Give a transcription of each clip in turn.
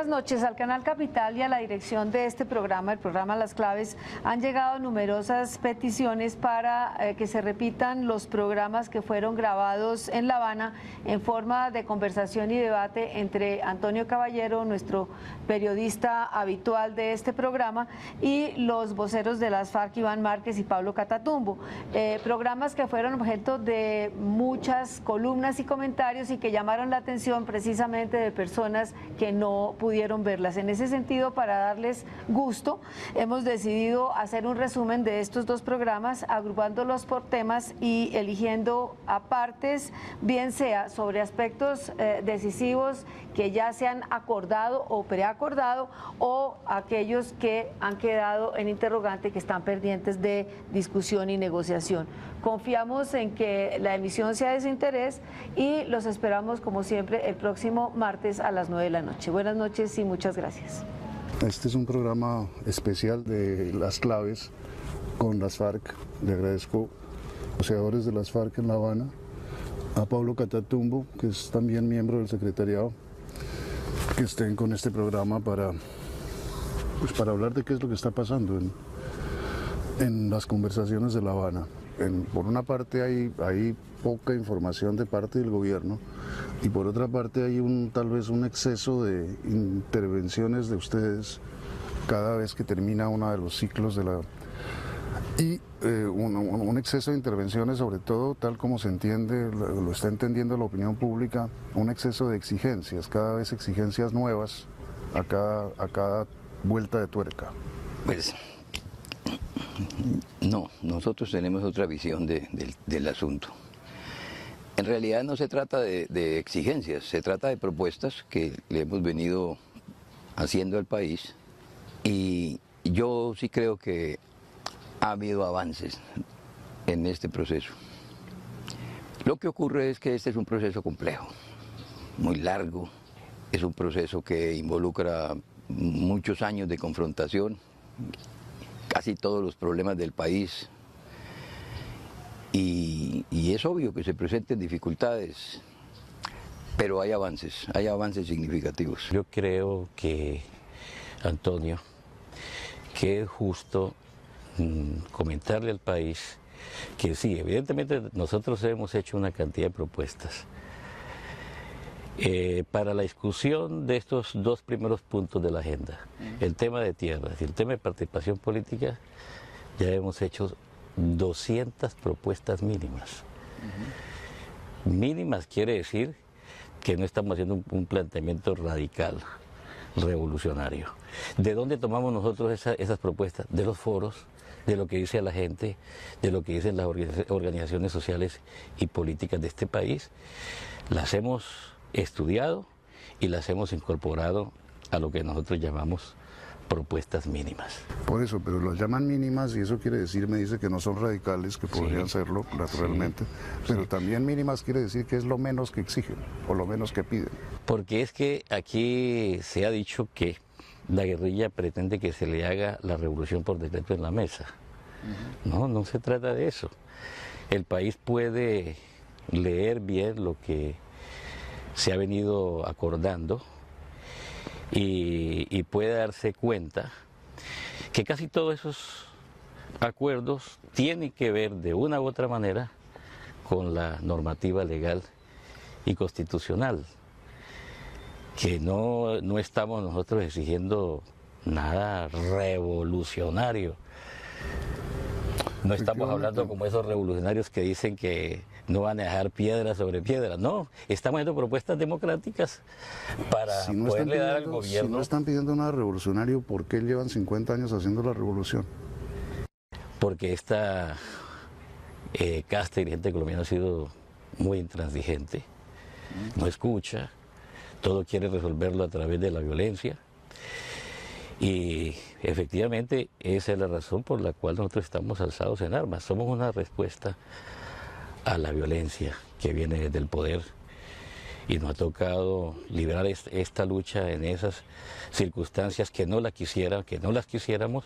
buenas noches. Al Canal Capital y a la dirección de este programa, el programa Las Claves, han llegado numerosas peticiones para que se repitan los programas que fueron grabados en La Habana en forma de conversación y debate entre Antonio Caballero, nuestro periodista habitual de este programa, y los voceros de las FARC, Iván Márquez y Pablo Catatumbo. Programas que fueron objeto de muchas columnas y comentarios y que llamaron la atención precisamente de personas que no pudieron verlas. En ese sentido, para darles gusto, hemos decidido hacer un resumen de estos dos programas, agrupándolos por temas y eligiendo apartes, bien sea sobre aspectos decisivos que ya se han acordado o preacordado, o aquellos que han quedado en interrogante, que están pendientes de discusión y negociación. Confiamos en que la emisión sea de su interés y los esperamos, como siempre, el próximo martes a las 9 de la noche. Buenas noches y muchas gracias. Este es un programa especial de Las Claves con las FARC. Le agradezco a los negociadores de las FARC en La Habana, a Pablo Catatumbo, que es también miembro del secretariado, que estén con este programa para hablar de qué es lo que está pasando en las conversaciones de La Habana. Por una parte hay poca información de parte del gobierno y por otra parte hay tal vez un exceso de intervenciones de ustedes cada vez que termina uno de los ciclos un exceso de intervenciones, sobre todo tal como se entiende, lo está entendiendo la opinión pública, un exceso de exigencias, cada vez exigencias nuevas a cada vuelta de tuerca. Pues no, nosotros tenemos otra visión del asunto. En realidad no se trata de exigencias, se trata de propuestas que le hemos venido haciendo al país, y yo sí creo que ha habido avances en este proceso. Lo que ocurre es que este es un proceso complejo, muy largo, es un proceso que involucra muchos años de confrontación, casi todos los problemas del país, y es obvio que se presenten dificultades, pero hay avances significativos. Yo creo que, Antonio, que es justo comentarle al país que sí, evidentemente nosotros hemos hecho una cantidad de propuestas. Para la discusión de estos dos primeros puntos de la agenda, el tema de tierras y el tema de participación política, ya hemos hecho 200 propuestas mínimas. Mínimas quiere decir que no estamos haciendo un planteamiento radical, revolucionario. ¿De dónde tomamos nosotros esas propuestas? De los foros, de lo que dice la gente, de lo que dicen las organizaciones sociales y políticas de este país. Las hemos estudiado y las hemos incorporado a lo que nosotros llamamos propuestas mínimas. Por eso, pero las llaman mínimas y eso quiere decir, me dice que no son radicales, que podrían serlo naturalmente, pero también mínimas quiere decir que es lo menos que exigen o lo menos que piden. Porque es que aquí se ha dicho que la guerrilla pretende que se le haga la revolución por decreto en la mesa. No se trata de eso. El país puede leer bien lo que se ha venido acordando y puede darse cuenta que casi todos esos acuerdos tienen que ver de una u otra manera con la normativa legal y constitucional, que no estamos nosotros exigiendo nada revolucionario. No estamos hablando como esos revolucionarios que dicen que no van a dejar piedra sobre piedra. No, estamos haciendo propuestas democráticas para poderle dar al gobierno. Si no están pidiendo nada revolucionario, ¿por qué llevan 50 años haciendo la revolución? Porque esta casta dirigente colombiana ha sido muy intransigente, no escucha, todo quiere resolverlo a través de la violencia. Y efectivamente esa es la razón por la cual nosotros estamos alzados en armas. Somos una respuesta a la violencia que viene desde el poder y nos ha tocado librar esta lucha en esas circunstancias que no las quisiéramos,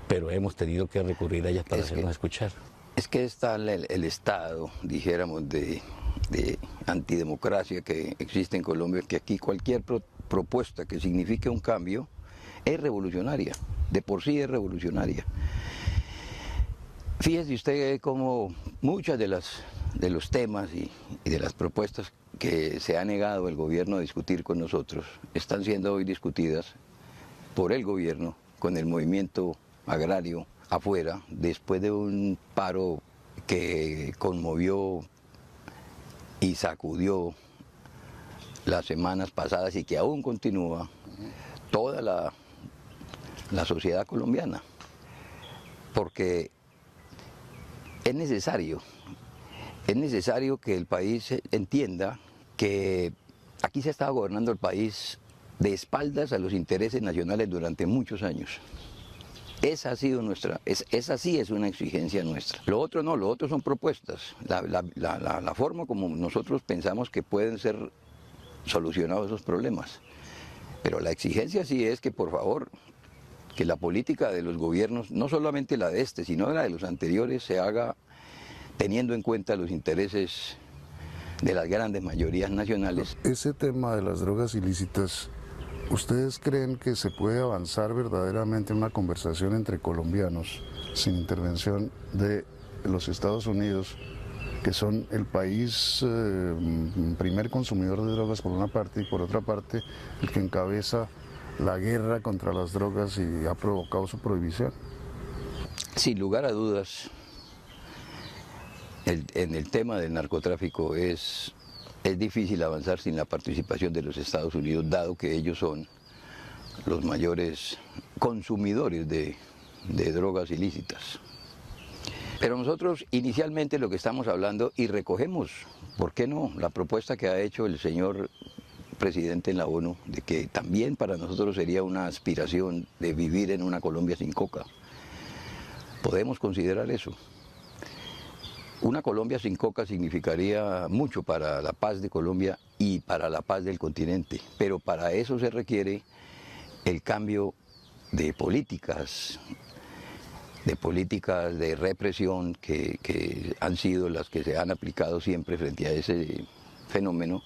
pero hemos tenido que recurrir a ellas para hacernos escuchar. Es que está el estado, dijéramos, de antidemocracia que existe en Colombia, que aquí cualquier propuesta que signifique un cambio es revolucionaria, de por sí es revolucionaria. Fíjese usted cómo muchas de los temas y de las propuestas que se ha negado el gobierno a discutir con nosotros están siendo hoy discutidas por el gobierno con el movimiento agrario afuera, después de un paro que conmovió y sacudió las semanas pasadas y que aún continúa toda la sociedad colombiana, porque es necesario que el país entienda que aquí se ha estado gobernando el país de espaldas a los intereses nacionales durante muchos años. Esa sí es una exigencia nuestra. Lo otro no, lo otro son propuestas. La forma como nosotros pensamos que pueden ser solucionados esos problemas. Pero la exigencia sí es que, por favor, que la política de los gobiernos, no solamente la de este, sino la de los anteriores, se haga teniendo en cuenta los intereses de las grandes mayorías nacionales. Ese tema de las drogas ilícitas, ¿ustedes creen que se puede avanzar verdaderamente en una conversación entre colombianos sin intervención de los Estados Unidos, que son el país primer consumidor de drogas por una parte y por otra parte el que encabeza la guerra contra las drogas y ha provocado su prohibición? Sin lugar a dudas, en el tema del narcotráfico es difícil avanzar sin la participación de los Estados Unidos, dado que ellos son los mayores consumidores de drogas ilícitas. Pero nosotros inicialmente lo que estamos hablando, y recogemos, ¿por qué no?, la propuesta que ha hecho el señor presidente en la ONU, de que también para nosotros sería una aspiración de vivir en una Colombia sin coca. Podemos considerar eso. Una Colombia sin coca significaría mucho para la paz de Colombia y para la paz del continente, pero para eso se requiere el cambio de políticas de represión que han sido las que se han aplicado siempre frente a ese fenómeno,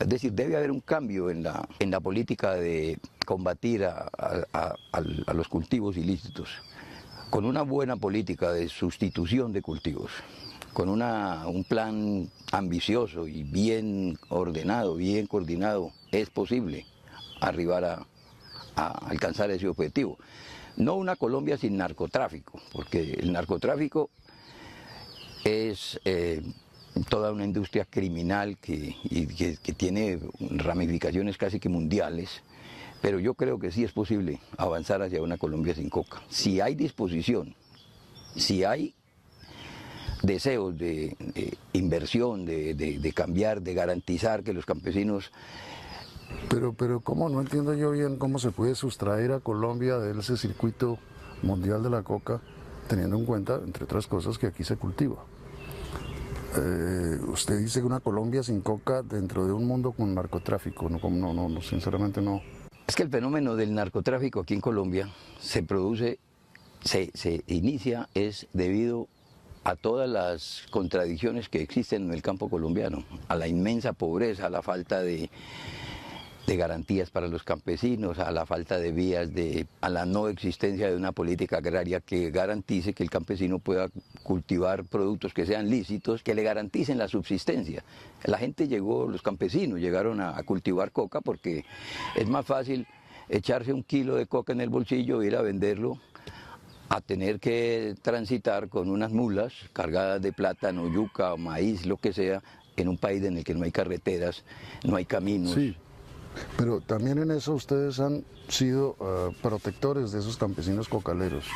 es decir, debe haber un cambio en la política de combatir a los cultivos ilícitos, con una buena política de sustitución de cultivos, con un plan ambicioso y bien ordenado, bien coordinado, es posible arribar a alcanzar ese objetivo. No una Colombia sin narcotráfico, porque el narcotráfico es toda una industria criminal que tiene ramificaciones casi que mundiales, pero yo creo que sí es posible avanzar hacia una Colombia sin coca. Si hay disposición, si hay deseos de inversión, de cambiar, de garantizar que los campesinos... Pero ¿cómo? No entiendo yo bien cómo se puede sustraer a Colombia de ese circuito mundial de la coca, teniendo en cuenta, entre otras cosas, que aquí se cultiva. Usted dice que una Colombia sin coca dentro de un mundo con narcotráfico, no, sinceramente no. Es que el fenómeno del narcotráfico aquí en Colombia se inicia debido a todas las contradicciones que existen en el campo colombiano, a la inmensa pobreza, a la falta de garantías para los campesinos, a la falta de vías, a la no existencia de una política agraria que garantice que el campesino pueda cultivar productos que sean lícitos, que le garanticen la subsistencia. Los campesinos llegaron a cultivar coca porque es más fácil echarse 1 kilo de coca en el bolsillo e ir a venderlo a tener que transitar con unas mulas cargadas de plátano, yuca, maíz, lo que sea, en un país en el que no hay carreteras, no hay caminos. Sí. Pero también en eso ustedes han sido protectores de esos campesinos cocaleros,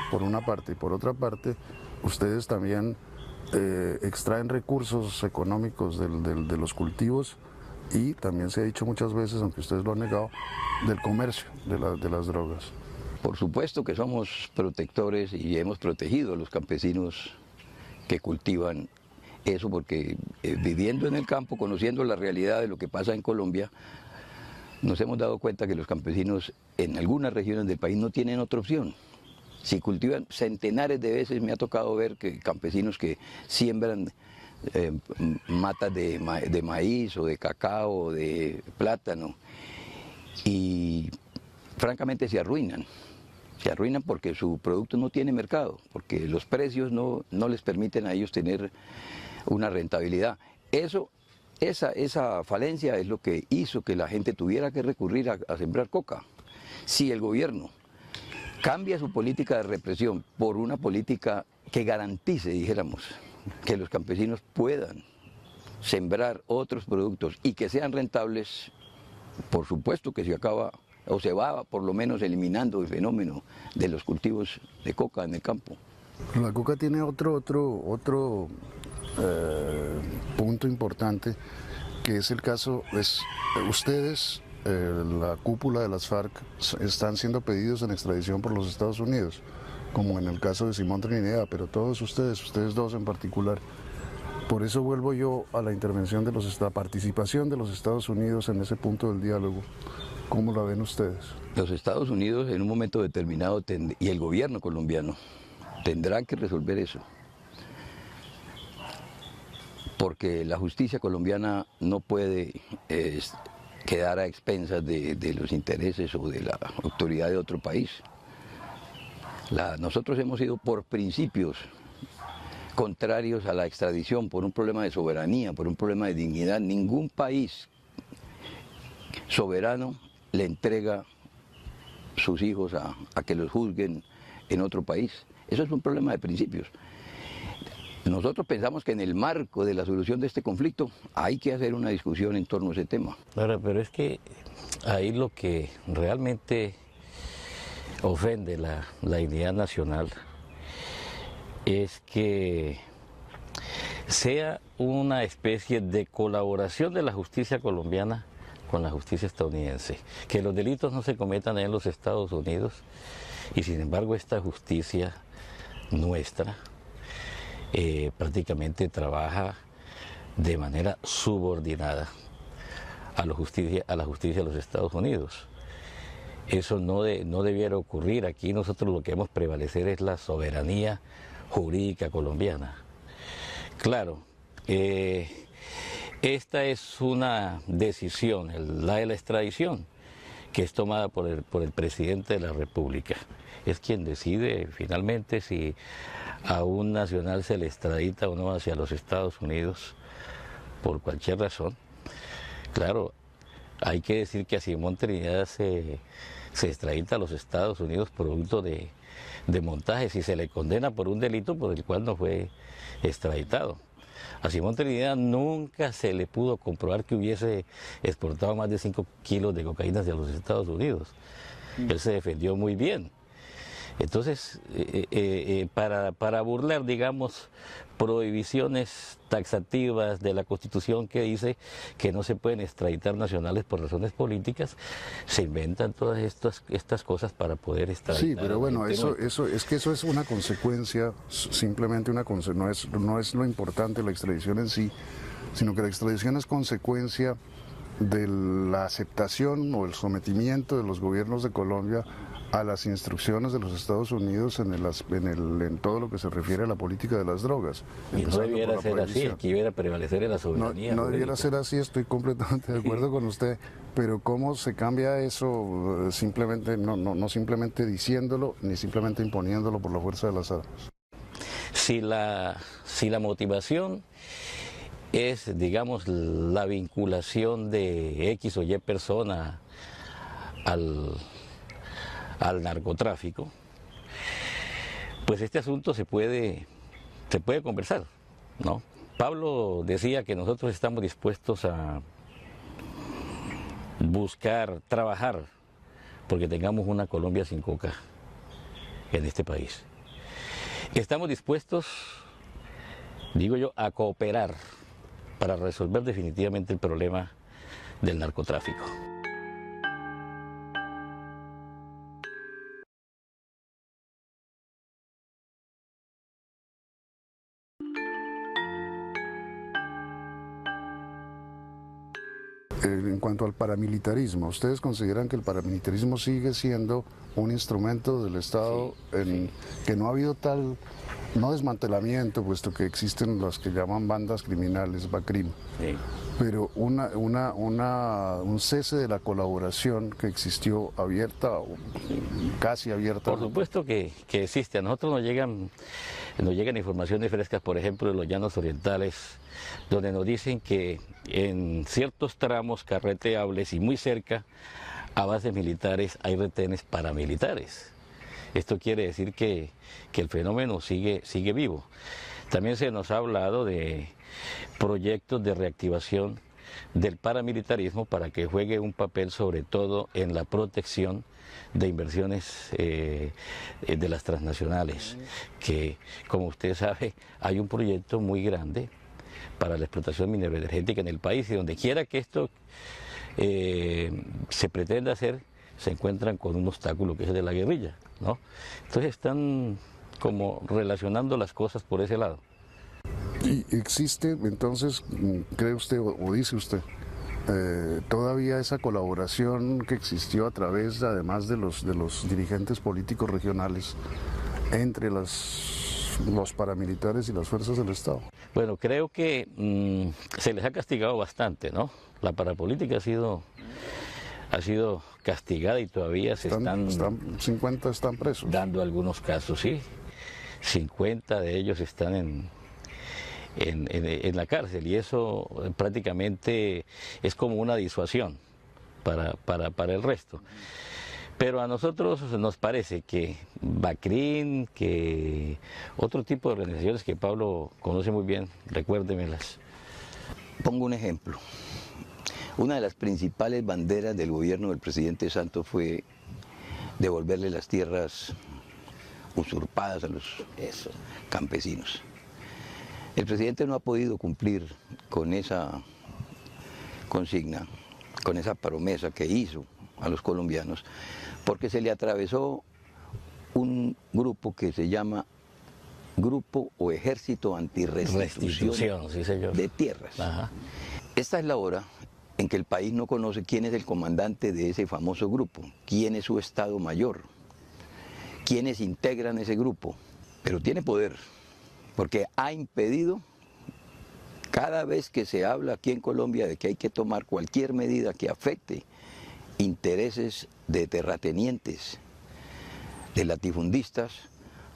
por una parte, y por otra parte, ustedes también extraen recursos económicos de los cultivos y también se ha dicho muchas veces, aunque ustedes lo han negado, del comercio de las drogas. Por supuesto que somos protectores y hemos protegido a los campesinos que cultivan eso, porque viviendo en el campo, conociendo la realidad de lo que pasa en Colombia, nos hemos dado cuenta que los campesinos en algunas regiones del país no tienen otra opción. Si cultivan, centenares de veces me ha tocado ver que campesinos que siembran matas de maíz o de cacao o de plátano, y francamente se arruinan porque su producto no tiene mercado, porque los precios no les permiten a ellos tener una rentabilidad. Esa falencia es lo que hizo que la gente tuviera que recurrir a sembrar coca. Si el gobierno cambia su política de represión por una política que garantice, dijéramos, que los campesinos puedan sembrar otros productos y que sean rentables, por supuesto que se acaba o se va por lo menos eliminando el fenómeno de los cultivos de coca en el campo. La coca tiene otro punto importante, que es el caso, ustedes, la cúpula de las FARC, están siendo pedidos en extradición por los Estados Unidos, como en el caso de Simón Trinidad, pero todos ustedes dos en particular. Por eso vuelvo yo a la intervención de la participación de los Estados Unidos en ese punto del diálogo. ¿Cómo la ven ustedes? Los Estados Unidos en un momento determinado y el gobierno colombiano tendrán que resolver eso, porque la justicia colombiana no puede quedar a expensas de los intereses o de la autoridad de otro país. Nosotros hemos ido por principios contrarios a la extradición, por un problema de soberanía, por un problema de dignidad. Ningún país soberano le entrega sus hijos a que los juzguen en otro país. Eso es un problema de principios. Nosotros pensamos que en el marco de la solución de este conflicto hay que hacer una discusión en torno a ese tema. Ahora, pero es que ahí lo que realmente ofende la dignidad nacional es que sea una especie de colaboración de la justicia colombiana con la justicia estadounidense, que los delitos no se cometan en los Estados Unidos y sin embargo esta justicia nuestra prácticamente trabaja de manera subordinada a la justicia de los Estados Unidos. Eso no debiera ocurrir. Aquí nosotros lo que debemos prevalecer es la soberanía jurídica colombiana. Claro, esta es una decisión, la de la extradición, que es tomada por el presidente de la República. Es quien decide finalmente si a un nacional se le extradita o no hacia los Estados Unidos por cualquier razón. Claro, hay que decir que a Simón Trinidad se extradita a los Estados Unidos producto de montajes y se le condena por un delito por el cual no fue extraditado. A Simón Trinidad nunca se le pudo comprobar que hubiese exportado más de 5 kilos de cocaína hacia los Estados Unidos. Él se defendió muy bien. Entonces, para burlar, digamos, prohibiciones taxativas de la Constitución que dice que no se pueden extraditar nacionales por razones políticas, se inventan todas estas cosas para poder extraditar. Sí, pero bueno, eso es una consecuencia, simplemente una consecuencia, no es lo importante la extradición en sí, sino que la extradición es consecuencia de la aceptación o el sometimiento de los gobiernos de Colombia a las instrucciones de los Estados Unidos en todo lo que se refiere a la política de las drogas. Y no debiera ser así, aquí debiera prevalecer en la soberanía. No debiera ser así, estoy completamente de acuerdo con usted, pero ¿cómo se cambia eso simplemente, no simplemente diciéndolo, ni simplemente imponiéndolo por la fuerza de las armas? Si la motivación es, digamos, la vinculación de X o Y persona al narcotráfico, pues este asunto se puede conversar, ¿no? Pablo decía que nosotros estamos dispuestos a buscar, trabajar, porque tengamos una Colombia sin coca en este país. Estamos dispuestos, digo yo, a cooperar para resolver definitivamente el problema del narcotráfico. En cuanto al paramilitarismo, ¿ustedes consideran que el paramilitarismo sigue siendo un instrumento del Estado, que no ha habido tal no desmantelamiento, puesto que existen las que llaman bandas criminales, BACRIM, Sí. pero un cese de la colaboración que existió abierta, o casi abierta. Por supuesto que existe. A nosotros nos llegan informaciones frescas, por ejemplo, de los llanos orientales, donde nos dicen que en ciertos tramos carreteables y muy cerca a bases militares hay retenes paramilitares. Esto quiere decir que el fenómeno sigue vivo. También se nos ha hablado de proyectos de reactivación del paramilitarismo para que juegue un papel sobre todo en la protección de inversiones de las transnacionales, que como usted sabe hay un proyecto muy grande para la explotación mineroenergética en el país, y donde quiera que esto se pretenda hacer, se encuentran con un obstáculo que es el de la guerrilla, ¿no? Entonces están como relacionando las cosas por ese lado. Y existe, entonces, ¿cree usted o dice usted, todavía esa colaboración que existió a través, además de los dirigentes políticos regionales, entre los paramilitares y las fuerzas del Estado? Bueno, creo que se les ha castigado bastante, ¿no? La parapolítica ha sido castigada y todavía se están 50 están presos. dando algunos casos, sí. 50 de ellos están en la cárcel, y eso prácticamente es como una disuasión para el resto. Pero a nosotros nos parece que BACRIM, que otro tipo de organizaciones que Pablo conoce muy bien, recuérdemelas. Pongo un ejemplo. Una de las principales banderas del gobierno del presidente Santos fue devolverle las tierras usurpadas a los campesinos. El presidente no ha podido cumplir con esa consigna, con esa promesa que hizo a los colombianos, porque se le atravesó un grupo que se llama Grupo o Ejército Antirrestitución sí, señor. de Tierras. Ajá. Esta es la hora en que el país no conoce quién es el comandante de ese famoso grupo, quién es su Estado Mayor, quiénes integran ese grupo, pero tiene poder, porque ha impedido, cada vez que se habla aquí en Colombia de que hay que tomar cualquier medida que afecte intereses de terratenientes, de latifundistas,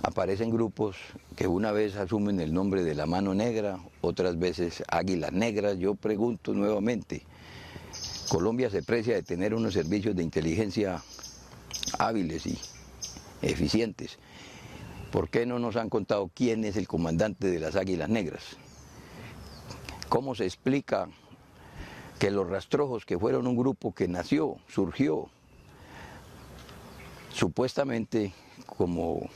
aparecen grupos que una vez asumen el nombre de la Mano Negra, otras veces Águilas Negras. Yo pregunto nuevamente, Colombia se precia de tener unos servicios de inteligencia hábiles y eficientes. ¿Por qué no nos han contado quién es el comandante de las Águilas Negras? ¿Cómo se explica que los Rastrojos, que fueron un grupo que surgió supuestamente como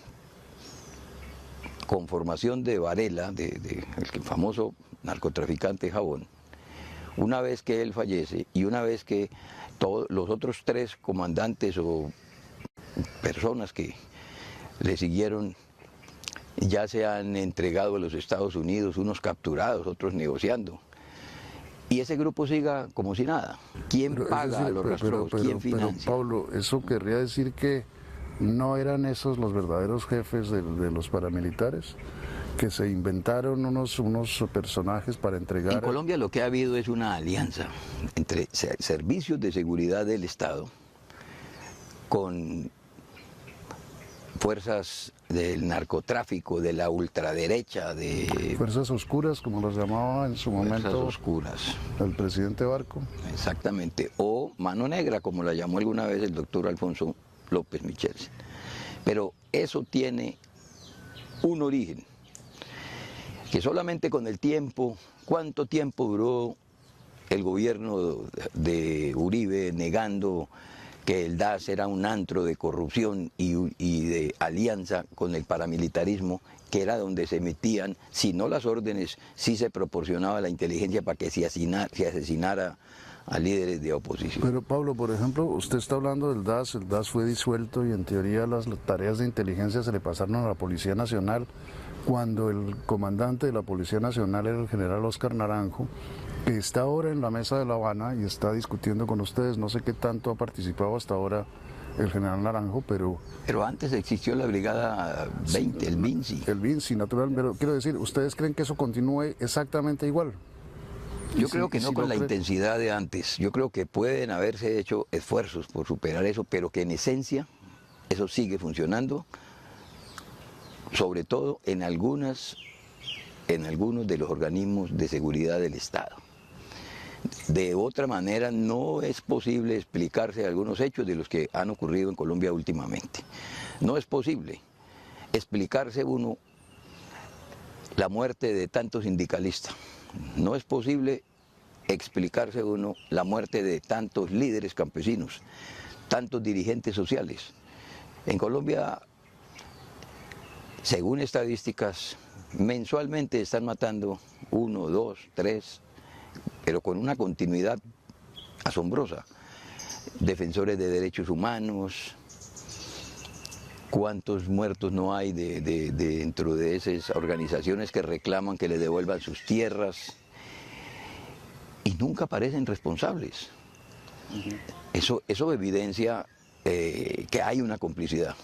conformación de Varela, el famoso narcotraficante Jabón, una vez que él fallece y una vez que todos los otros 3 comandantes o personas que le siguieron ya se han entregado a los Estados Unidos, unos capturados, otros negociando, y ese grupo siga como si nada? ¿Quién paga a los Rastrojos? ¿Quién financia? Pero Pablo, eso querría decir que no eran esos los verdaderos jefes de los paramilitares, que se inventaron unos personajes para entregar. En Colombia lo que ha habido es una alianza entre servicios de seguridad del Estado con fuerzas del narcotráfico, de la ultraderecha, de fuerzas oscuras, como los llamaba en su momento oscuras, el presidente Barco. Exactamente, o Mano Negra, como la llamó alguna vez el doctor Alfonso López Michelsen. Pero eso tiene un origen, que solamente con el tiempo, ¿cuánto tiempo duró el gobierno de Uribe negando que el DAS era un antro de corrupción y de alianza con el paramilitarismo, que era donde se metían, si no las órdenes, sí se proporcionaba la inteligencia para que se asesinara a líderes de oposición? Pero Pablo, por ejemplo, usted está hablando del DAS, el DAS fue disuelto y en teoría las tareas de inteligencia se le pasaron a la Policía Nacional, cuando el comandante de la Policía Nacional era el general Óscar Naranjo, que está ahora en la mesa de La Habana y está discutiendo con ustedes. No sé qué tanto ha participado hasta ahora el general Naranjo, pero... Pero antes existió la Brigada 20, el Vinci. El Vinci, natural, pero quiero decir, ¿ustedes creen que eso continúe exactamente igual? Yo creo que no con la intensidad de antes. Yo creo que pueden haberse hecho esfuerzos por superar eso, pero que en esencia eso sigue funcionando, sobre todo en algunos de los organismos de seguridad del Estado. De otra manera, no es posible explicarse algunos hechos de los que han ocurrido en Colombia últimamente. No es posible explicarse uno la muerte de tantos sindicalistas. No es posible explicarse uno la muerte de tantos líderes campesinos, tantos dirigentes sociales. En Colombia, según estadísticas, mensualmente están matando 1, 2, 3, pero con una continuidad asombrosa. Defensores de derechos humanos, cuántos muertos no hay dentro de esas organizaciones que reclaman que le devuelvan sus tierras y nunca parecen responsables. Eso evidencia que hay una complicidad.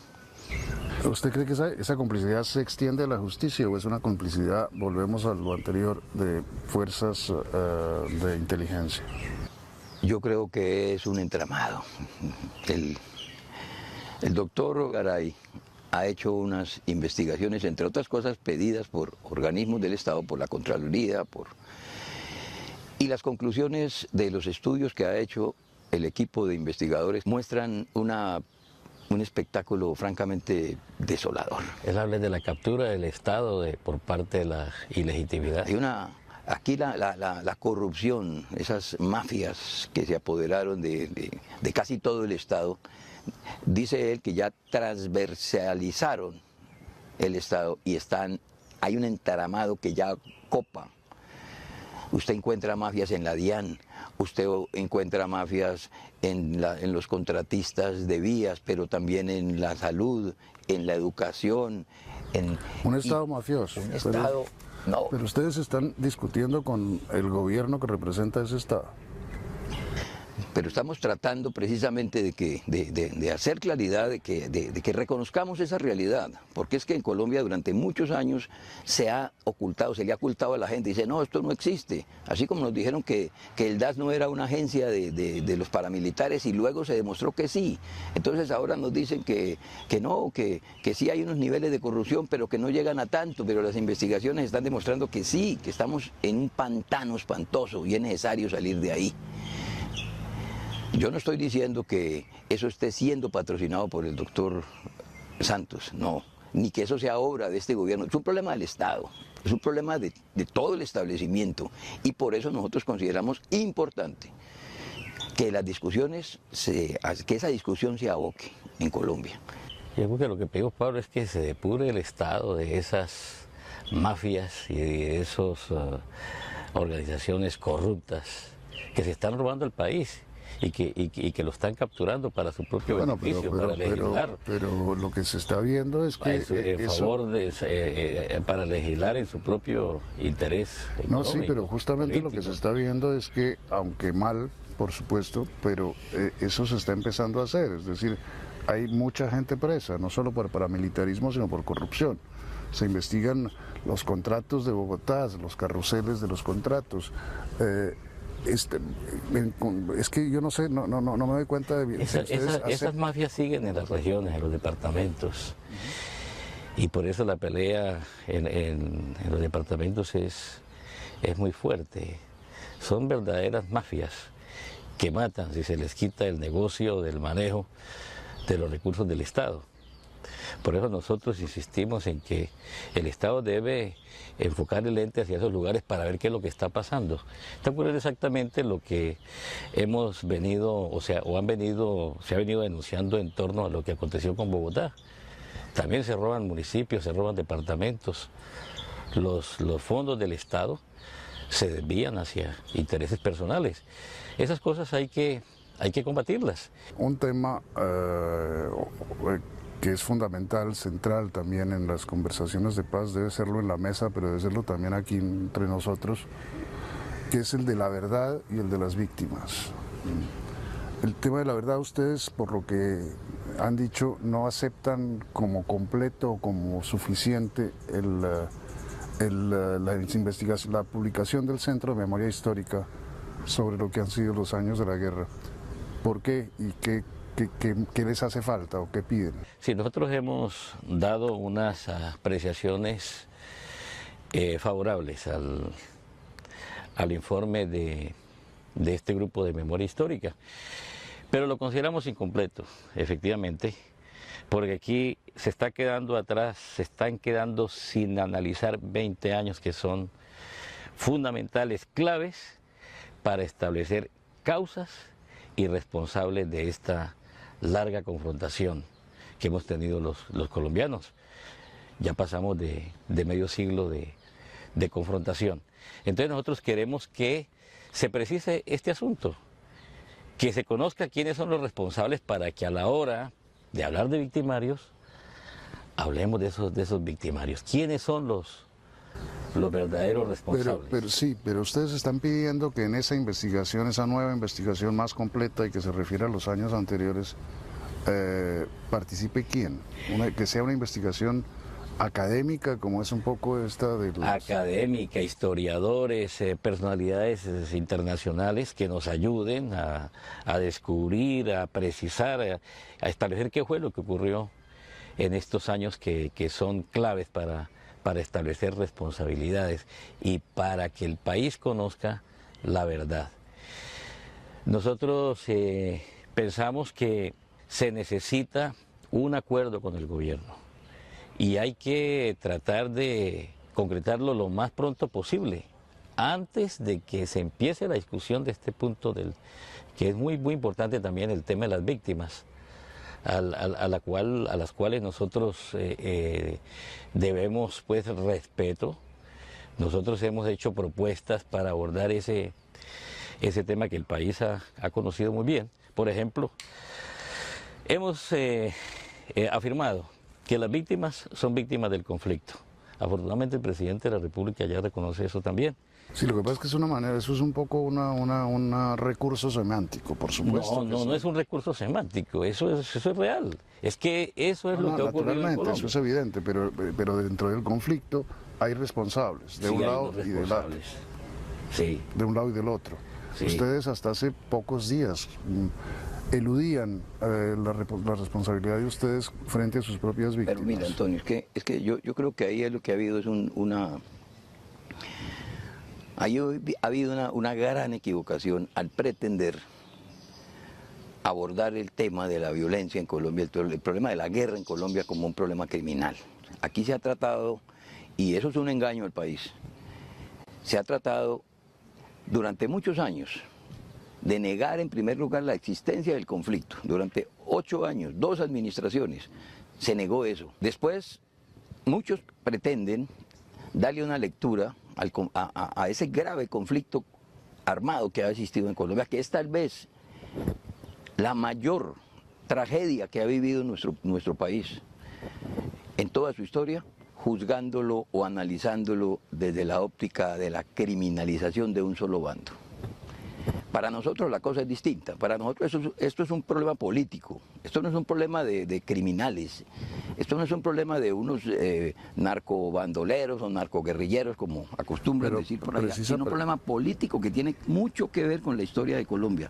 ¿Usted cree que esa complicidad se extiende a la justicia o es una complicidad, volvemos a lo anterior, de fuerzas de inteligencia? Yo creo que es un entramado. El doctor Garay ha hecho unas investigaciones, entre otras cosas, pedidas por organismos del Estado, por la Contraloría, y las conclusiones de los estudios que ha hecho el equipo de investigadores muestran un espectáculo francamente desolador. Él habla de la captura del Estado por parte de la ilegitimidad. Aquí la corrupción, esas mafias que se apoderaron de casi todo el Estado, dice él que ya transversalizaron el Estado y hay un entramado que ya copa. Usted encuentra mafias en la DIAN, usted encuentra mafias en los contratistas de vías, pero también en la salud, en la educación. Un Estado mafioso. Un Estado, no. Pero ustedes están discutiendo con el gobierno que representa ese Estado. Pero estamos tratando precisamente de hacer claridad, de que reconozcamos esa realidad, porque es que en Colombia durante muchos años se le ha ocultado a la gente, dice, no, esto no existe, así como nos dijeron que el DAS no era una agencia de los paramilitares y luego se demostró que sí, entonces ahora nos dicen que no, que sí hay unos niveles de corrupción, pero que no llegan a tanto, pero las investigaciones están demostrando que sí, que estamos en un pantano espantoso y es necesario salir de ahí. Yo no estoy diciendo que eso esté siendo patrocinado por el doctor Santos, no, ni que eso sea obra de este gobierno. Es un problema del Estado, es un problema de todo el establecimiento y por eso nosotros consideramos importante que las discusiones, que esa discusión se aboque en Colombia. Yo creo que lo que pedimos, Pablo, es que se depure el Estado de esas mafias y de esas organizaciones corruptas que se están robando el país. Y que lo están capturando para su propio beneficio, para legislar. Pero lo que se está viendo es que... para legislar en su propio interés económico. No, sí, pero justamente político. lo que se está viendo es que, aunque mal, por supuesto, pero eso se está empezando a hacer. Es decir, hay mucha gente presa, no solo por paramilitarismo, sino por corrupción. Se investigan los contratos de Bogotá, los carruseles de los contratos. Es que yo no sé, no me doy cuenta de... Esas mafias siguen en las regiones, en los departamentos. Y por eso la pelea en los departamentos es muy fuerte. Son verdaderas mafias que matan si se les quita el negocio del manejo de los recursos del Estado. Por eso nosotros insistimos en que el Estado debe enfocar el ente hacia esos lugares para ver qué es lo que está pasando. Está ocurriendo exactamente lo que hemos venido, se ha venido denunciando en torno a lo que aconteció con Bogotá. También se roban municipios, se roban departamentos. Los fondos del Estado se desvían hacia intereses personales. Esas cosas hay que combatirlas. Un tema que es fundamental, central también en las conversaciones de paz, debe serlo en la mesa, pero debe serlo también aquí entre nosotros, que es el de la verdad y el de las víctimas. El tema de la verdad, ustedes, por lo que han dicho no aceptan como completo o como suficiente la publicación del Centro de Memoria Histórica sobre lo que han sido los años de la guerra. ¿Por qué y qué les hace falta o qué piden? Sí, nosotros hemos dado unas apreciaciones favorables al informe de este grupo de memoria histórica, pero lo consideramos incompleto, efectivamente, porque aquí se está quedando atrás, se están quedando sin analizar 20 años que son fundamentales, claves para establecer causas y responsables de esta larga confrontación que hemos tenido los colombianos. Ya pasamos de medio siglo de confrontación. Entonces nosotros queremos que se precise este asunto, que se conozca quiénes son los responsables para que a la hora de hablar de victimarios, hablemos de esos victimarios. ¿Quiénes son los verdaderos responsables? Pero ustedes están pidiendo que en esa investigación, esa nueva investigación más completa y que se refiere a los años anteriores, participe quién, que sea una investigación académica, como es un poco esta de los... Académica, historiadores, personalidades internacionales que nos ayuden a descubrir, a precisar, a establecer qué fue lo que ocurrió en estos años que son claves para establecer responsabilidades y para que el país conozca la verdad. Nosotros pensamos que se necesita un acuerdo con el gobierno y hay que tratar de concretarlo lo más pronto posible, antes de que se empiece la discusión de este punto, que es muy, muy importante también el tema de las víctimas, a las cuales nosotros debemos pues respeto. Nosotros hemos hecho propuestas para abordar ese tema que el país ha conocido muy bien. Por ejemplo, hemos afirmado que las víctimas son víctimas del conflicto. Afortunadamente el presidente de la República ya reconoce eso también. Sí, lo que pasa es que es una manera, eso es un poco un recurso semántico, por supuesto. No es un recurso semántico, eso es real. Es que eso es lo que ha ocurrido en Colombia. Eso es evidente, pero dentro del conflicto hay responsables, de un lado y del otro. Sí. De un lado y del otro. Sí. Ustedes hasta hace pocos días eludían la responsabilidad de ustedes frente a sus propias víctimas. Pero mira, Antonio, es que yo creo que ahí lo que ha habido es ha habido una gran equivocación al pretender abordar el tema de la violencia en Colombia, el problema de la guerra en Colombia como un problema criminal. Aquí se ha tratado, y eso es un engaño al país, se ha tratado durante muchos años de negar en primer lugar la existencia del conflicto. Durante 8 años, 2 administraciones, se negó eso. Después, muchos pretenden darle una lectura a ese grave conflicto armado que ha existido en Colombia, que es tal vez la mayor tragedia que ha vivido nuestro país en toda su historia, juzgándolo o analizándolo desde la óptica de la criminalización de un solo bando. Para nosotros la cosa es distinta. Para nosotros esto es un problema político. Esto no es un problema de criminales. Esto no es un problema de unos narcobandoleros o narcoguerrilleros, como acostumbran decir por allá, sino un problema político que tiene mucho que ver con la historia de Colombia.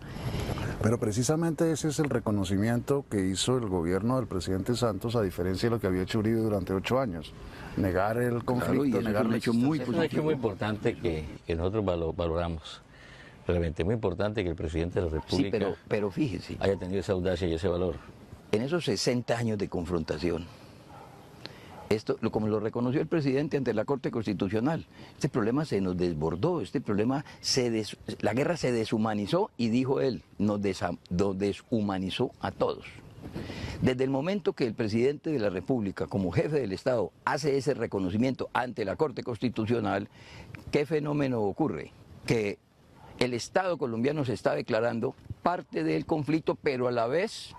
Pero precisamente ese es el reconocimiento que hizo el gobierno del presidente Santos, a diferencia de lo que había hecho Uribe durante 8 años. Negar el conflicto, claro, negar un hecho muy positivo. Es un hecho muy importante que nosotros valoramos. Realmente muy importante que el presidente de la República pero fíjese, haya tenido esa audacia y ese valor. En esos 60 años de confrontación, como lo reconoció el presidente ante la Corte Constitucional, este problema se nos desbordó, la guerra se deshumanizó y dijo él, nos deshumanizó a todos. Desde el momento que el presidente de la República, como jefe del Estado, hace ese reconocimiento ante la Corte Constitucional, ¿qué fenómeno ocurre? Que el Estado colombiano se está declarando parte del conflicto, pero a la vez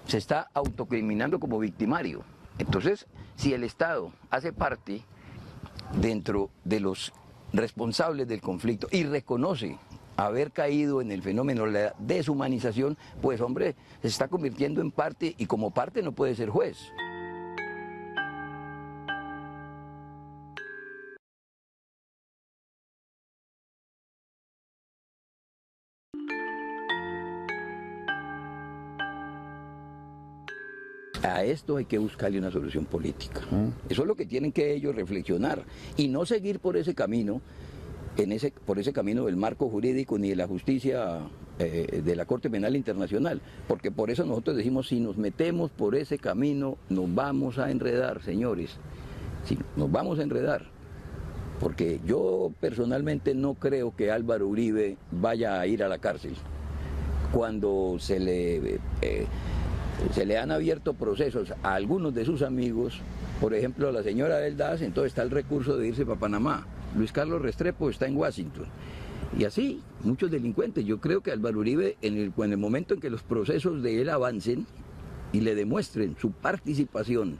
se está autocriminando como victimario. Entonces, si el Estado hace parte dentro de los responsables del conflicto y reconoce haber caído en el fenómeno de la deshumanización, pues hombre, se está convirtiendo en parte y como parte no puede ser juez. A esto hay que buscarle una solución política. Eso es lo que tienen que ellos reflexionar y no seguir por ese camino, por ese camino del marco jurídico ni de la justicia de la Corte Penal Internacional, porque por eso nosotros decimos, si nos metemos por ese camino, nos vamos a enredar, señores, sí, nos vamos a enredar, porque yo personalmente no creo que Álvaro Uribe vaya a ir a la cárcel cuando se le han abierto procesos a algunos de sus amigos, por ejemplo a la señora Abel Das, entonces está el recurso de irse para Panamá. Luis Carlos Restrepo está en Washington. Y así, muchos delincuentes. Yo creo que Álvaro Uribe, en el momento en que los procesos de él avancen y le demuestren su participación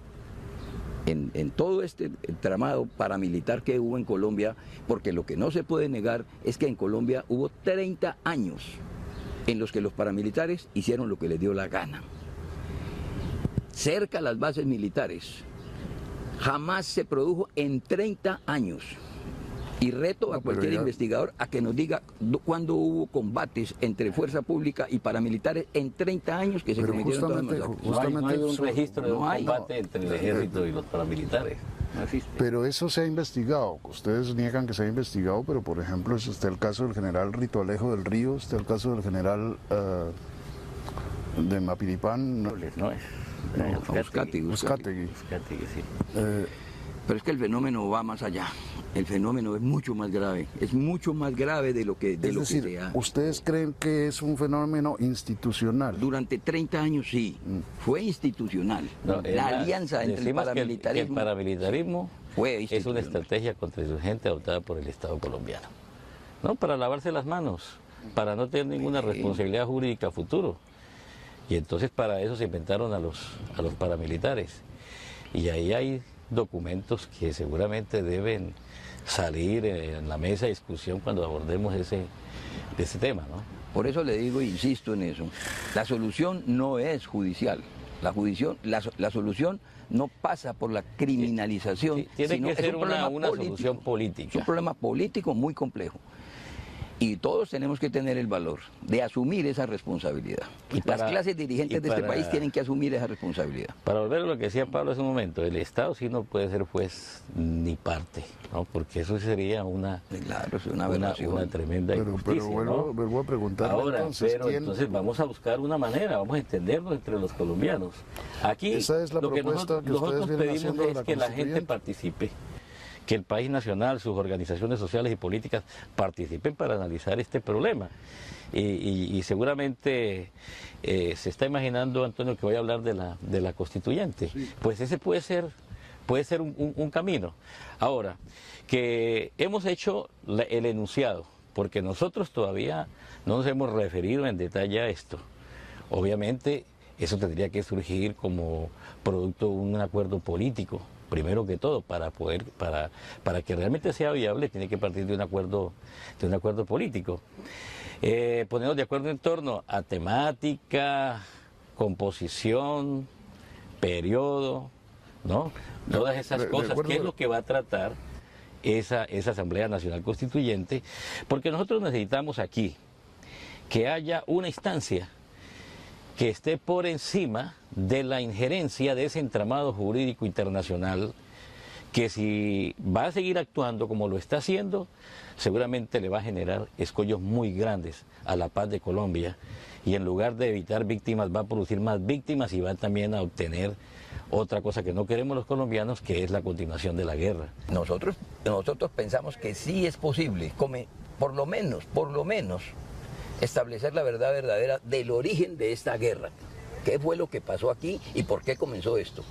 en todo este tramado paramilitar que hubo en Colombia, porque lo que no se puede negar es que en Colombia hubo 30 años en los que los paramilitares hicieron lo que les dio la gana. Cerca a las bases militares. Jamás se produjo en 30 años. Y reto a cualquier investigador a que nos diga cuándo hubo combates entre fuerza pública y paramilitares en 30 años que se cometieron todas las masacres. No hay un registro de un combate entre el ejército y los paramilitares. No existe. Pero eso se ha investigado. Ustedes niegan que se ha investigado, pero por ejemplo está el caso del general Rito Alejo del Río, está el caso del general de Mapiripán. No es. Uzcategui, sí. Pero es que el fenómeno va más allá. El fenómeno es mucho más grave. Es mucho más grave de lo que se ha. ¿Ustedes creen que es un fenómeno institucional? Durante 30 años sí. Fue institucional. No, la alianza entre el paramilitarismo. El paramilitarismo es una estrategia contrainsurgente adoptada por el Estado colombiano. ¿No? Para lavarse las manos, para no tener ninguna responsabilidad jurídica a futuro. Y entonces para eso se inventaron a los paramilitares. Y ahí hay documentos que seguramente deben salir en la mesa de discusión cuando abordemos ese tema, ¿no? Por eso le digo e insisto en eso. La solución no es judicial. La solución no pasa por la criminalización. Sí, tiene que ser una solución política. Es un problema político muy complejo. Y todos tenemos que tener el valor de asumir esa responsabilidad. Las clases dirigentes de este país tienen que asumir esa responsabilidad. Para volver a lo que decía Pablo hace un momento, el Estado sí no puede ser juez ni parte, ¿no? Porque eso sería una tremenda injusticia. Pero vuelvo a preguntar. Ahora, entonces vamos a buscar una manera, vamos a entendernos entre los colombianos. Aquí esa es la propuesta que nosotros pedimos es que la gente participe, que el país nacional, sus organizaciones sociales y políticas participen para analizar este problema. Y seguramente se está imaginando, Antonio, que voy a hablar de la constituyente. Sí. Pues ese puede ser un camino. Ahora, que hemos hecho el enunciado, porque nosotros todavía no nos hemos referido en detalle a esto. Obviamente, eso tendría que surgir como producto de un acuerdo político. Primero que todo, para que realmente sea viable, tiene que partir de un acuerdo político. Ponernos de acuerdo en torno a temática, composición, periodo, ¿no? Todas esas cosas, ¿qué es lo que va a tratar esa Asamblea Nacional Constituyente? Porque nosotros necesitamos aquí que haya una instancia que esté por encima de la injerencia de ese entramado jurídico internacional, que si va a seguir actuando como lo está haciendo, seguramente le va a generar escollos muy grandes a la paz de Colombia, y en lugar de evitar víctimas va a producir más víctimas y va también a obtener otra cosa que no queremos los colombianos, que es la continuación de la guerra. Nosotros pensamos que sí es posible, por lo menos, establecer la verdad verdadera del origen de esta guerra. ¿Qué fue lo que pasó aquí y por qué comenzó esto?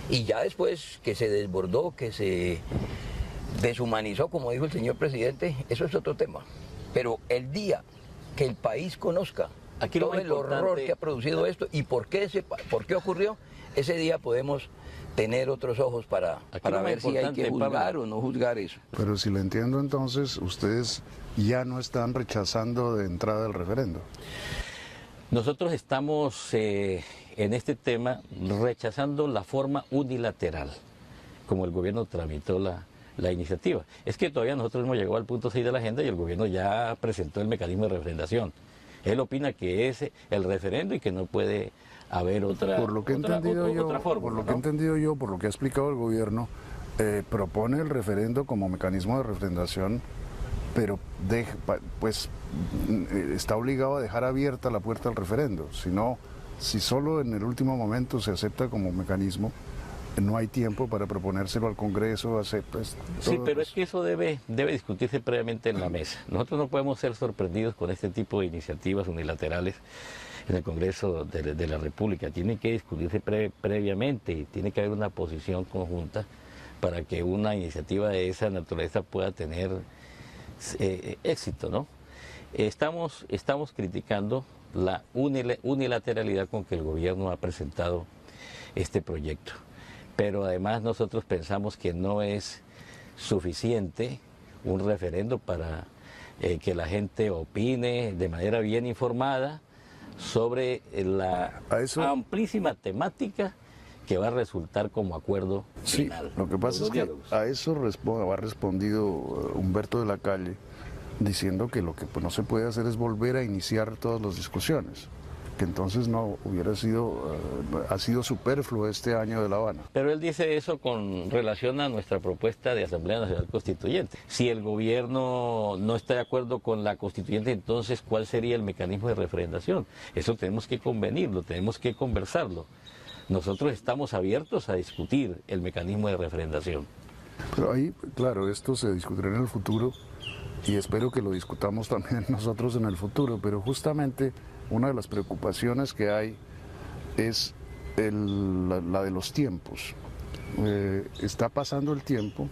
Y ya después que se desbordó, que se deshumanizó, como dijo el señor presidente, eso es otro tema. Pero el día que el país conozca todo el horror que ha producido esto y por qué ocurrió, ese día podemos tener otros ojos para ver si hay que juzgar o no juzgar eso. Pero si lo entiendo entonces, ustedes ya no están rechazando de entrada el referendo. Nosotros estamos en este tema rechazando la forma unilateral, como el gobierno tramitó la iniciativa. Es que todavía nosotros hemos llegado al punto 6 de la agenda y el gobierno ya presentó el mecanismo de refrendación. Él opina que es el referendo y que no puede haber otra forma. Por lo que he entendido yo, por lo que ha explicado el gobierno, propone el referendo como mecanismo de refrendación, pero está obligado a dejar abierta la puerta al referendo. Si solo en el último momento se acepta como mecanismo, no hay tiempo para proponérselo al Congreso. Sí, pero es que eso debe discutirse previamente en la mesa. Nosotros no podemos ser sorprendidos con este tipo de iniciativas unilaterales en el Congreso de la República. Tiene que discutirse previamente y tiene que haber una posición conjunta para que una iniciativa de esa naturaleza pueda tener éxito, ¿no? Estamos criticando la unilateralidad con que el gobierno ha presentado este proyecto. Pero además nosotros pensamos que no es suficiente un referendo para que la gente opine de manera bien informada sobre la amplísima temática que va a resultar como acuerdo final. Sí, lo que pasa es que a eso ha respondido Humberto de la Calle, diciendo que lo que no se puede hacer es volver a iniciar todas las discusiones, que entonces no hubiera sido, ha sido superfluo este año de La Habana. Pero él dice eso con relación a nuestra propuesta de Asamblea Nacional Constituyente. Si el gobierno no está de acuerdo con la constituyente, entonces ¿cuál sería el mecanismo de refrendación? Eso tenemos que convenirlo, tenemos que conversarlo. Nosotros estamos abiertos a discutir el mecanismo de refrendación. Pero ahí, claro, esto se discutirá en el futuro y espero que lo discutamos también nosotros en el futuro, pero justamente una de las preocupaciones que hay es la de los tiempos. Está pasando el tiempo.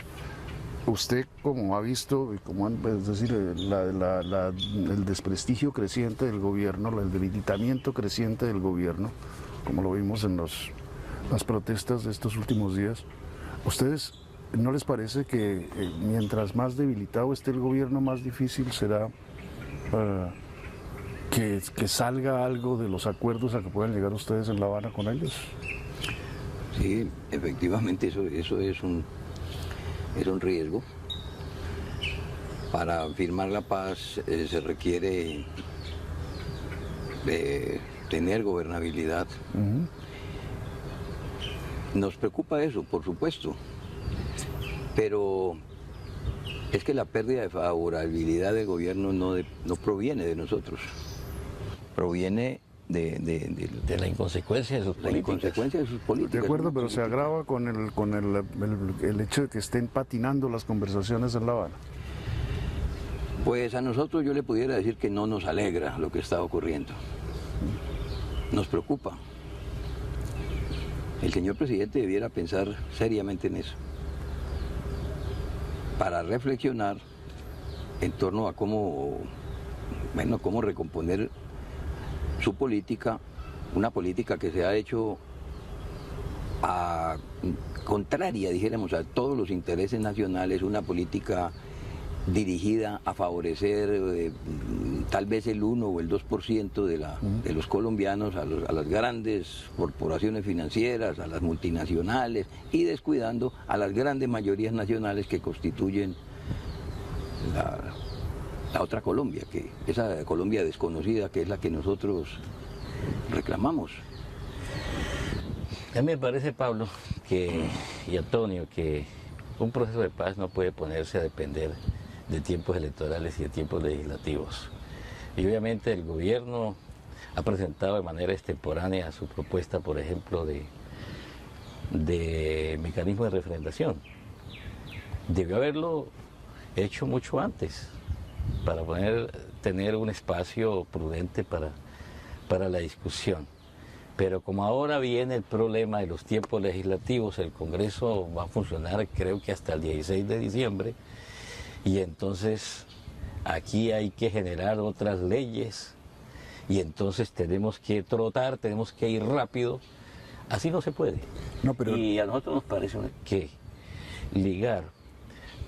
Usted, como ha visto, es decir, el desprestigio creciente del gobierno, el debilitamiento creciente del gobierno, como lo vimos en las protestas de estos últimos días, ¿ustedes no les parece que mientras más debilitado esté el gobierno, más difícil será que salga algo de los acuerdos a que puedan llegar ustedes en La Habana con ellos? Sí, efectivamente eso es un riesgo. Para firmar la paz se requiere de tener gobernabilidad. Nos preocupa eso, por supuesto, pero es que la pérdida de favorabilidad del gobierno no proviene de nosotros, proviene de la inconsecuencia de sus políticas. De acuerdo, pero se agrava con el hecho de que estén patinando las conversaciones en La Habana. Pues a nosotros yo le pudiera decir que no nos alegra lo que está ocurriendo. Nos preocupa. El señor presidente debiera pensar seriamente en eso, para reflexionar en torno a cómo recomponer su política, una política que se ha hecho contraria, dijéramos, a todos los intereses nacionales, una política dirigida a favorecer tal vez el 1 o el 2% de los colombianos, a las grandes corporaciones financieras, a las multinacionales, y descuidando a las grandes mayorías nacionales que constituyen la otra Colombia, esa Colombia desconocida que es la que nosotros reclamamos. A mí me parece, Pablo, y Antonio, que un proceso de paz no puede ponerse a depender de tiempos electorales y de tiempos legislativos. Y obviamente el gobierno ha presentado de manera extemporánea su propuesta, por ejemplo, de mecanismo de refrendación. Debió haberlo hecho mucho antes, para tener un espacio prudente para la discusión. Pero como ahora viene el problema de los tiempos legislativos, el Congreso va a funcionar creo que hasta el 16 de diciembre, y entonces aquí hay que generar otras leyes, y entonces tenemos que trotar, tenemos que ir rápido Así no se puede. No, pero... Y a nosotros nos parece que ligar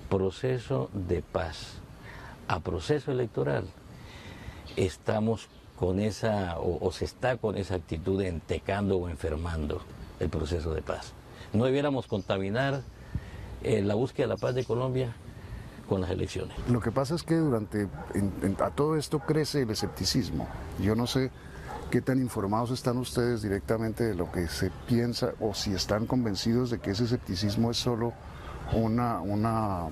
proceso de paz a proceso electoral, estamos con esa, o se está con esa actitud de entecando o enfermando el proceso de paz. No debiéramos contaminar la búsqueda de la paz de Colombia con las elecciones. Lo que pasa es que a todo esto crece el escepticismo. Yo no sé qué tan informados están ustedes directamente de lo que se piensa o si están convencidos de que ese escepticismo es solo una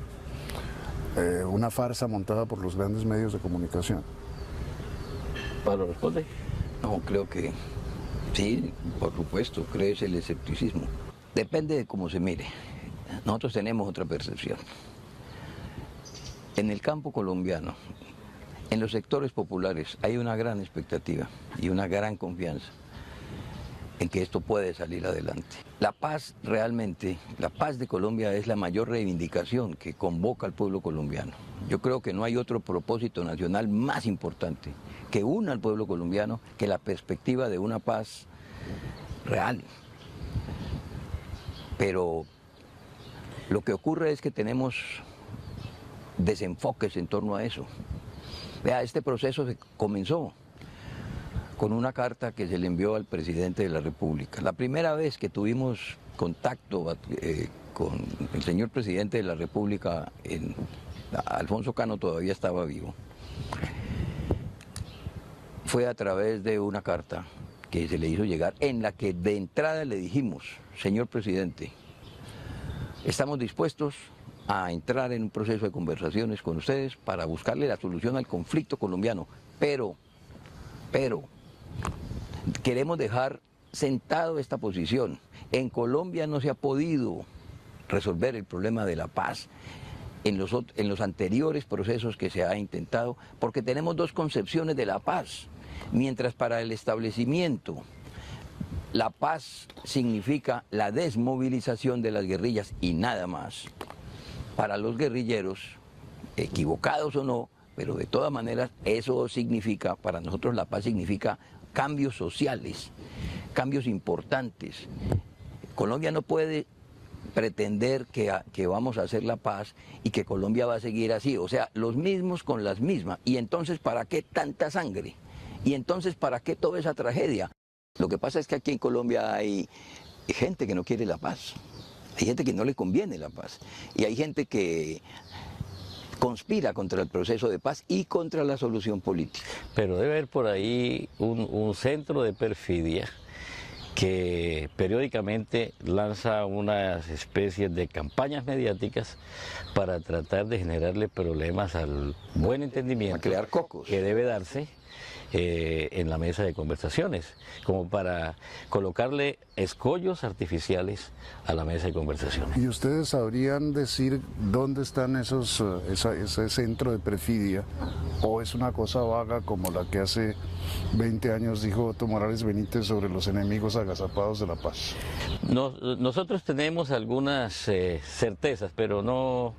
farsa montada por los grandes medios de comunicación. ¿Pablo responde? No, creo que sí, por supuesto, crece el escepticismo. Depende de cómo se mire. Nosotros tenemos otra percepción. En el campo colombiano, en los sectores populares, hay una gran expectativa y una gran confianza en que esto puede salir adelante. La paz realmente, la paz de Colombia es la mayor reivindicación que convoca al pueblo colombiano. Yo creo que no hay otro propósito nacional más importante que una al pueblo colombiano que la perspectiva de una paz real. Pero lo que ocurre es que tenemos desenfoques en torno a eso. Vea, este proceso se comenzó con una carta que se le envió al presidente de la República. La primera vez que tuvimos contacto con el señor presidente de la República, Alfonso Cano todavía estaba vivo, fue a través de una carta que se le hizo llegar, en la que de entrada le dijimos: señor presidente, estamos dispuestos a entrar en un proceso de conversaciones con ustedes para buscarle la solución al conflicto colombiano, pero queremos dejar sentado esta posición. En Colombia no se ha podido resolver el problema de la paz en los anteriores procesos que se ha intentado, porque tenemos dos concepciones de la paz. Mientras para el establecimiento la paz significa la desmovilización de las guerrillas y nada más, para los guerrilleros, equivocados o no, pero de todas maneras eso significa, para nosotros la paz significa cambios sociales, cambios importantes. Colombia no puede pretender que vamos a hacer la paz y que Colombia va a seguir así, o sea, los mismos con las mismas. Y entonces, ¿para qué tanta sangre? Y entonces, ¿para qué toda esa tragedia? Lo que pasa es que aquí en Colombia hay gente que no quiere la paz, hay gente que no le conviene la paz, y hay gente que conspira contra el proceso de paz y contra la solución política. Pero debe haber por ahí un centro de perfidia que periódicamente lanza unas especies de campañas mediáticas para tratar de generarle problemas al buen entendimiento, a crear cocos, que debe darse en la mesa de conversaciones, como para colocarle escollos artificiales a la mesa de conversaciones. ¿Y ustedes sabrían decir dónde están ese centro de perfidia? ¿O es una cosa vaga como la que hace 20 años dijo Otto Morales Benítez sobre los enemigos agazapados de la paz? Nosotros tenemos algunas certezas, pero no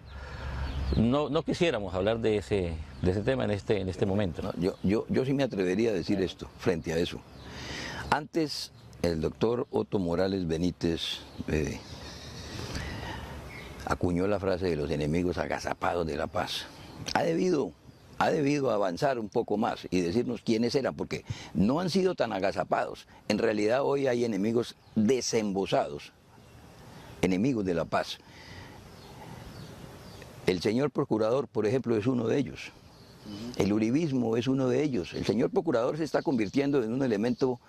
quisiéramos hablar de ese tema en este momento. No, yo sí me atrevería a decir esto frente a eso. Antes el doctor Otto Morales Benítez acuñó la frase de los enemigos agazapados de la paz. Ha debido avanzar un poco más y decirnos quiénes eran, porque no han sido tan agazapados. En realidad hoy hay enemigos desembosados, enemigos de la paz. El señor procurador, por ejemplo, es uno de ellos. El uribismo es uno de ellos. El señor procurador se está convirtiendo en un elemento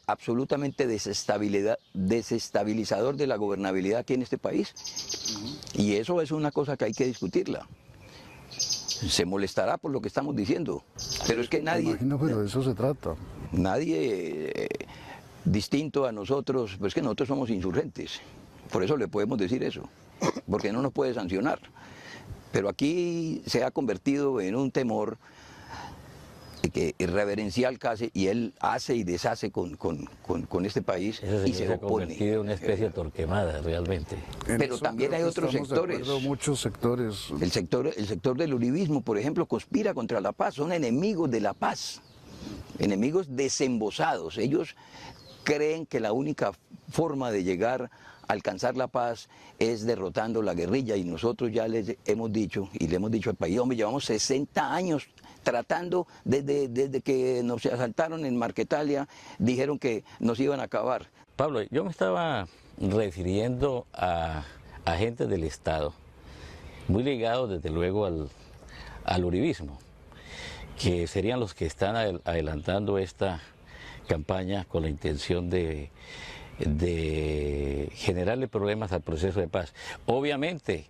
absolutamente desestabilizador de la gobernabilidad aquí en este país. Y eso es una cosa que hay que discutirla. Se molestará por lo que estamos diciendo, pero es que nadie... Imagino, pero de eso se trata. Nadie distinto a nosotros, pues que nosotros somos insurgentes. Por eso le podemos decir eso, porque no nos puede sancionar. Pero aquí se ha convertido en un temor irreverencial casi, y él hace y deshace con este país y se opone. Ha convertido en una especie de Torquemada realmente. Pero también hay otros sectores. Muchos sectores. El sector del uribismo, por ejemplo, conspira contra la paz, son enemigos de la paz, enemigos desembosados. Ellos creen que la única forma de llegar a alcanzar la paz es derrotando la guerrilla, y nosotros ya les hemos dicho, y le hemos dicho al país, hombre, llevamos 60 años tratando, desde que nos asaltaron en Marquetalia, dijeron que nos iban a acabar. Pablo, yo me estaba refiriendo a agentes del Estado, muy ligados desde luego al uribismo, que serían los que están adelantando esta campaña con la intención de generarle problemas al proceso de paz. Obviamente,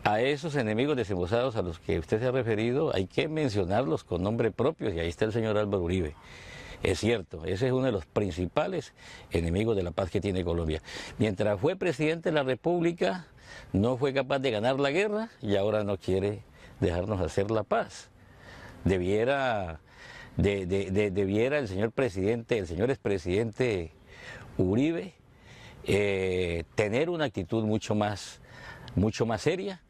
a esos enemigos desembosados a los que usted se ha referido hay que mencionarlos con nombre propio, y ahí está el señor Álvaro Uribe. Es cierto, ese es uno de los principales enemigos de la paz que tiene Colombia. Mientras fue presidente de la República, no fue capaz de ganar la guerra y ahora no quiere dejarnos hacer la paz. Debiera el señor presidente, el señor expresidente Uribe, tener una actitud mucho más seria,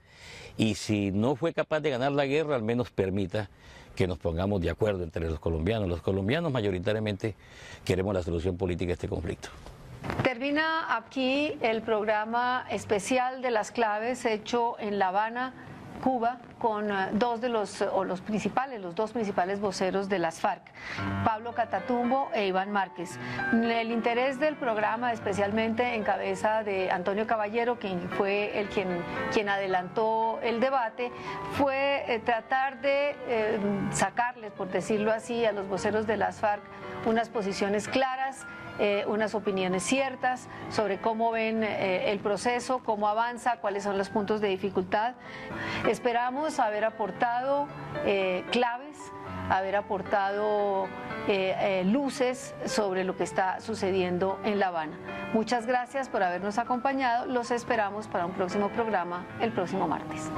y si no fue capaz de ganar la guerra, al menos permita que nos pongamos de acuerdo entre los colombianos. Los colombianos mayoritariamente queremos la solución política a este conflicto. Termina aquí el programa especial de las claves hecho en La Habana, Cuba, con dos principales voceros de las FARC, Pablo Catatumbo e Iván Márquez. El interés del programa, especialmente en cabeza de Antonio Caballero, quien fue quien adelantó el debate, fue tratar de sacarles, por decirlo así, a los voceros de las FARC unas posiciones claras, unas opiniones ciertas sobre cómo ven el proceso, cómo avanza, cuáles son los puntos de dificultad. Esperamos haber aportado claves, haber aportado luces sobre lo que está sucediendo en La Habana. Muchas gracias por habernos acompañado. Los esperamos para un próximo programa el próximo martes.